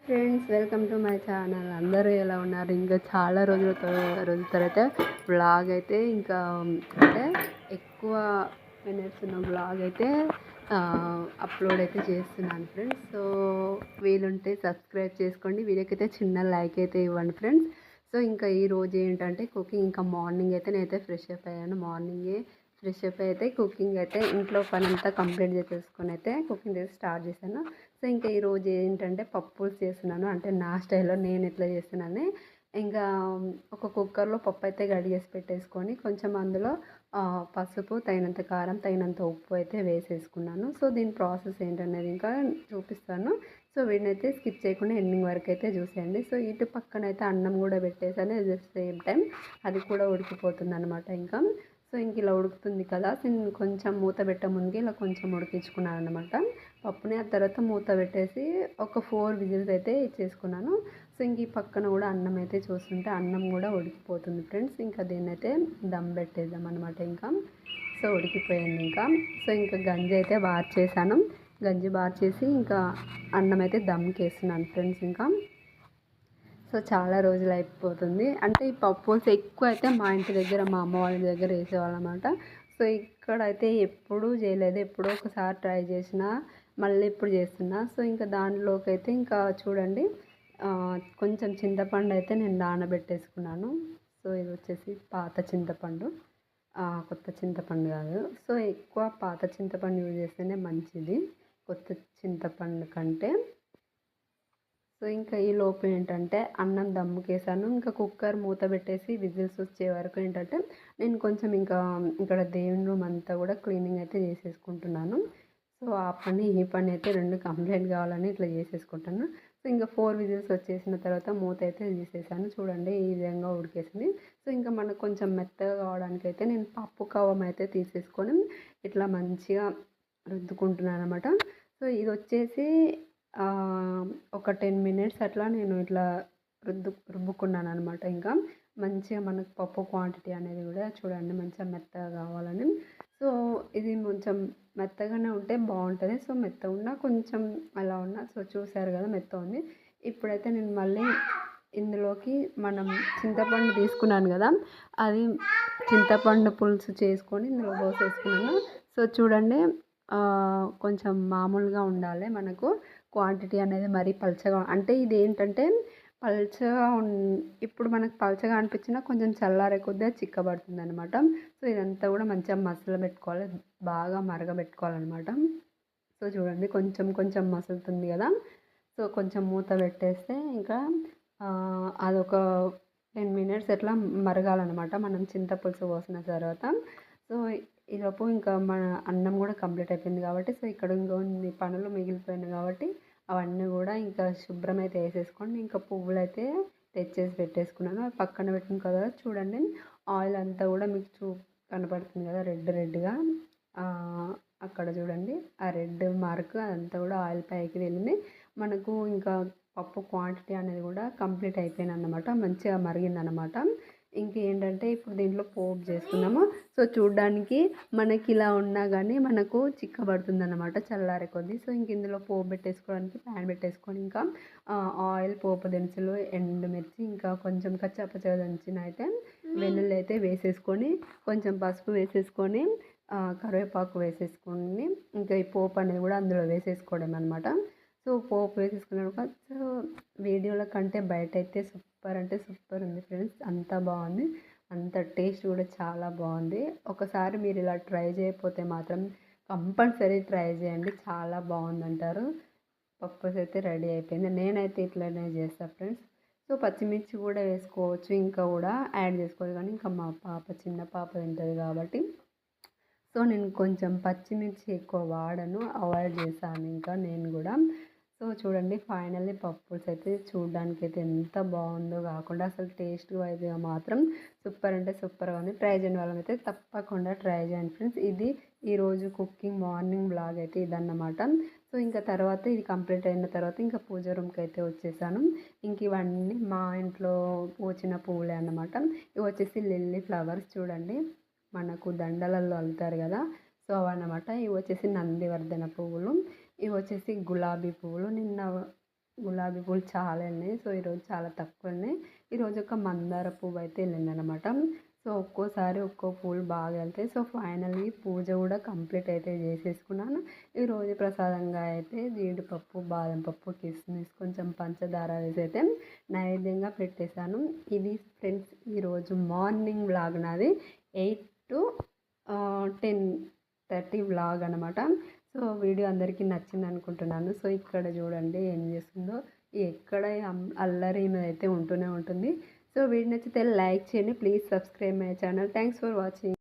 Friends, welcome to my channel. అందరూ ఎలా ఉన్నారు? ఇంకా చాలా రోజుల తర్వాత వ్లాగ్ అయితే ఇంకా అంటే ఎక్కువ మినిట్స్ ఉన్న వ్లాగ్ అయితే అప్లోడ్ అయితే చేస్తున్నాను ఫ్రెండ్స్. సో వీలుంటే సబ్స్క్రైబ్ చేసుకోండి, వీడియోకైతే చిన్న లైక్ అయితే ఇవ్వండి ఫ్రెండ్స్. సో ఇంకా ఈరోజు ఏంటంటే కుకింగ్. ఇంకా మార్నింగ్ అయితే నేనైతే ఫ్రెష్ అప్ అయ్యాను. మార్నింగే ఫ్రెష్ అప్ అయితే కుకింగ్ అయితే ఇంట్లో పని అంతా కంప్లీట్ చేసేసుకొని అయితే కుకింగ్ అయితే స్టార్ట్ చేశాను. సో ఇంకా ఈరోజు ఏంటంటే పప్పు చేస్తున్నాను. అంటే నా స్టైల్లో నేను ఎట్లా చేస్తున్నాను. ఇంకా ఒక కుక్కర్లో పప్పు అయితే కడిగేసి పెట్టేసుకొని కొంచెం అందులో పసుపు, తగినంత కారం, తగినంత ఉప్పు అయితే వేసేసుకున్నాను. సో దీని ప్రాసెస్ ఏంటనేది ఇంకా చూపిస్తాను. సో వీడినైతే స్కిప్ చేయకుండా ఎండింగ్ వరకు అయితే చూసేయండి. సో ఇటు పక్కన అయితే అన్నం కూడా పెట్టేసాను. అట్ ద సేమ్ టైం అది కూడా ఉడికిపోతుంది అనమాట. ఇంకా సో ఇంక ఇలా ఉడుకుతుంది కదా, కొంచెం మూత పెట్టే ముందుకి ఇలా కొంచెం ఉడికించుకున్నాను అనమాట పప్పుని. ఆ తర్వాత మూత పెట్టేసి ఒక 4 విజిల్స్ అయితే ఇచ్చేసుకున్నాను. సో ఇంక ఈ పక్కన కూడా అన్నం అయితే చూస్తుంటే అన్నం కూడా ఉడికిపోతుంది ఫ్రెండ్స్. ఇంకా దీన్ని అయితే దమ్ పెట్టేద్దాం అనమాట. ఇంకా సో ఉడికిపోయింది ఇంకా. సో ఇంకా గంజి అయితే చేశాను. గంజి చేసి ఇంకా అన్నం అయితే దమ్కి వేస్తున్నాను ఫ్రెండ్స్. ఇంకా సో చాలా రోజులు అయిపోతుంది. అంటే ఈ పప్పుల్స్ ఎక్కువ అయితే మా ఇంటి దగ్గర, మా అమ్మ వాళ్ళ దగ్గర వేసేవాళ్ళు అనమాట. సో ఇక్కడైతే ఎప్పుడూ చేయలేదు. ఎప్పుడో ఒకసారి ట్రై చేసిన, మళ్ళీ ఇప్పుడు చేస్తున్నా. సో ఇంకా దాంట్లోకి అయితే ఇంకా చూడండి, కొంచెం చింతపండు అయితే నేను నానబెట్టేసుకున్నాను. సో ఇది వచ్చేసి పాత చింతపండు, కొత్త చింతపండు కాదు. సో ఎక్కువ పాత చింతపండు యూజ్ చేస్తేనే మంచిది కొత్త చింతపండు కంటే. సో ఇంకా ఈ లోపు ఏంటంటే అన్నం దమ్ముకేసాను. ఇంకా కుక్కర్ మూత పెట్టేసి విజిల్స్ వచ్చే వరకు ఏంటంటే నేను కొంచెం ఇంకా ఇక్కడ దేవుని రూమ్ అంతా కూడా క్లీనింగ్ అయితే చేసేసుకుంటున్నాను. సో ఆ పని ఈ పని అయితే 2 కంప్లీట్ కావాలని ఇట్లా చేసేసుకుంటాను. సో ఇంకా 4 విజిల్స్ వచ్చేసిన తర్వాత మూత అయితే తీసేసాను. చూడండి ఈ విధంగా ఉడికేసింది. సో ఇంకా మనకు కొంచెం మెత్తగా కావడానికి అయితే నేను పప్పు కవ్వం అయితే తీసేసుకొని ఇట్లా మంచిగా రుద్దుకుంటున్నాను అనమాట. సో ఇది వచ్చేసి ఒక 10 మినిట్స్ అట్లా నేను ఇట్లా రుబ్బుకున్నాను అనమాట. ఇంకా మంచిగా మనకు పప్పు క్వాంటిటీ అనేది కూడా చూడండి మంచిగా మెత్తగా కావాలని. సో ఇది కొంచెం మెత్తగానే ఉంటే బాగుంటుంది. సో మెత్తగా ఉన్నా కొంచెం అలా ఉన్నా, సో చూసారు కదా మెత్తగా ఉంది. ఇప్పుడైతే నేను మళ్ళీ ఇందులోకి మనం చింతపండు తీసుకున్నాను కదా, అది చింతపండు పులుసు చేసుకొని ఇందులో పోసేసుకున్నాను. సో చూడండి, కొంచెం మామూలుగా ఉండాలి మనకు క్వాంటిటీ అనేది. మరీ పలుచగా అంటే ఇది ఏంటంటే పలుచగా ఇప్పుడు మనకు పలుచగా అనిపించినా కొంచెం చల్లారే కొద్దిగా చిక్కబడుతుంది అనమాట. సో ఇదంతా కూడా మంచిగా మసలు పెట్టుకోవాలి, బాగా మరగబెట్టుకోవాలన్నమాట. సో చూడండి కొంచెం కొంచెం మసులుతుంది కదా. సో కొంచెం మూత పెట్టేస్తే ఇంకా అదొక 10 మినిట్స్ ఎట్లా మరగాలన్నమాట మనం చింతపులుసు పోసిన తర్వాత. సో ఈలోపు ఇంకా మన అన్నం కూడా కంప్లీట్ అయిపోయింది కాబట్టి, సో ఇక్కడ ఇంకొన్ని పనులు మిగిలిపోయినాయి కాబట్టి అవన్నీ కూడా ఇంకా శుభ్రం అయితే వేసేసుకొని ఇంకా పువ్వులు అయితే తెచ్చేసి పెట్టేసుకున్నాను. పక్కన పెట్టిన కదా చూడండి, ఆయిల్ అంతా కూడా మీకు కనపడుతుంది కదా రెడ్గా. అక్కడ చూడండి ఆ రెడ్ మార్క్ అదంతా కూడా ఆయిల్ పైకి వెళ్ళింది. మనకు ఇంకా పప్పు క్వాంటిటీ అనేది కూడా కంప్లీట్ అయిపోయింది అన్నమాట, మంచిగా మరిగిందనమాట. ఇంకేంటంటే ఇప్పుడు దీంట్లో పోపు చేసుకున్నాము. సో చూడ్డానికి మనకి ఇలా ఉన్నా కానీ మనకు చిక్కబడుతుంది అనమాట చల్లారే కొద్దీ. సో ఇంక ఇందులో పోపు పెట్టేసుకోవడానికి ప్యాన్ పెట్టేసుకొని ఇంకా ఆయిల్, పోపు దినుసులు, ఎండుమిర్చి, ఇంకా కొంచెం కచ్చాపచ్చగా దంచిన అయితే వెల్లుల్లి అయితే వేసేసుకొని కొంచెం పసుపు వేసేసుకొని కరివేపాకు వేసేసుకొని ఇంకా ఈ పోపు అనేది కూడా అందులో వేసేసుకోవడం అనమాట. సో పోపు వేసేసుకున్నాక సో వీడియోలో కంటే బయట అయితే సూపర్ అంటే సూపర్ ఉంది ఫ్రెండ్స్. అంత బాగుంది, అంత టేస్ట్ కూడా చాలా బాగుంది. ఒకసారి మీరు ఇలా ట్రై చేయకపోతే మాత్రం కంపల్సరీ ట్రై చేయండి, చాలా బాగుందంటారు. పప్పుస్ అయితే రెడీ అయిపోయింది. నేనైతే ఇట్లనే చేస్తాను ఫ్రెండ్స్. సో పచ్చిమిర్చి కూడా వేసుకోవచ్చు, ఇంకా కూడా యాడ్ చేసుకోవచ్చు, కానీ ఇంకా మా పాప చిన్న పాప తింటుంది కాబట్టి సో నేను కొంచెం పచ్చిమిర్చి ఎక్కువ వాడను, అవాయిడ్ చేశాను ఇంకా నేను కూడా. సో చూడండి ఫైనల్లీ పప్పుస్ అయితే చూడడానికి అయితే ఎంత బాగుందో కాకుండా అసలు టేస్ట్ వైజ్గా మాత్రం సూపర్ అంటే సూపర్గా ఉంది. ట్రై చేయని వాళ్ళమైతే తప్పకుండా ట్రై చేయండి ఫ్రెండ్స్. ఇది ఈరోజు కుకింగ్ మార్నింగ్ బ్లాగ్ అయితే ఇదన్నమాట. సో ఇంకా తర్వాత ఇది కంప్లీట్ అయిన తర్వాత ఇంకా పూజ రూమ్కి అయితే వచ్చేసాను. ఇంక ఇవన్నీ మా ఇంట్లో పూచిన పువ్వులే అన్నమాట. ఇవి వచ్చేసి లిల్లీ ఫ్లవర్స్ చూడండి, మనకు దండలలో అల్లుతారు కదా, సో అవన్నమాట. ఇవి వచ్చేసి నందివర్ధన పువ్వులు, ఇవి వచ్చేసి గులాబీ పువ్వులు. నిన్న గులాబీ పూలు చాలా వెళ్ళినాయి. సో ఈరోజు చాలా తక్కువ వెళ్ళినాయి. ఈరోజు ఒక మందార పువ్వు అయితే వెళ్ళిందనమాట. సో ఒక్కోసారి ఒక్కో పూలు బాగా వెళ్తాయి. సో ఫైనల్లీ పూజ కూడా కంప్లీట్ అయితే చేసేసుకున్నాను. ఈరోజు ప్రసాదంగా అయితే జీడిపప్పు, బాదం పప్పు, కిస్మిస్, కొంచెం పంచదార వేసి అయితే నైవేద్యంగా పెట్టేశాను. ఇది ఫ్రెండ్స్ ఈరోజు మార్నింగ్ వ్లాగ్ నాది 8 to 10:30 వ్లాగ్ అనమాట. సో వీడియో అందరికీ నచ్చింది అనుకుంటున్నాను. సో ఇక్కడ చూడండి ఏం చేస్తుందో, ఎక్కడ అల్లరి అయితే ఉంటూనే ఉంటుంది. సో వీడియో నచ్చితే లైక్ చేయండి. Please subscribe my channel. Thanks for watching.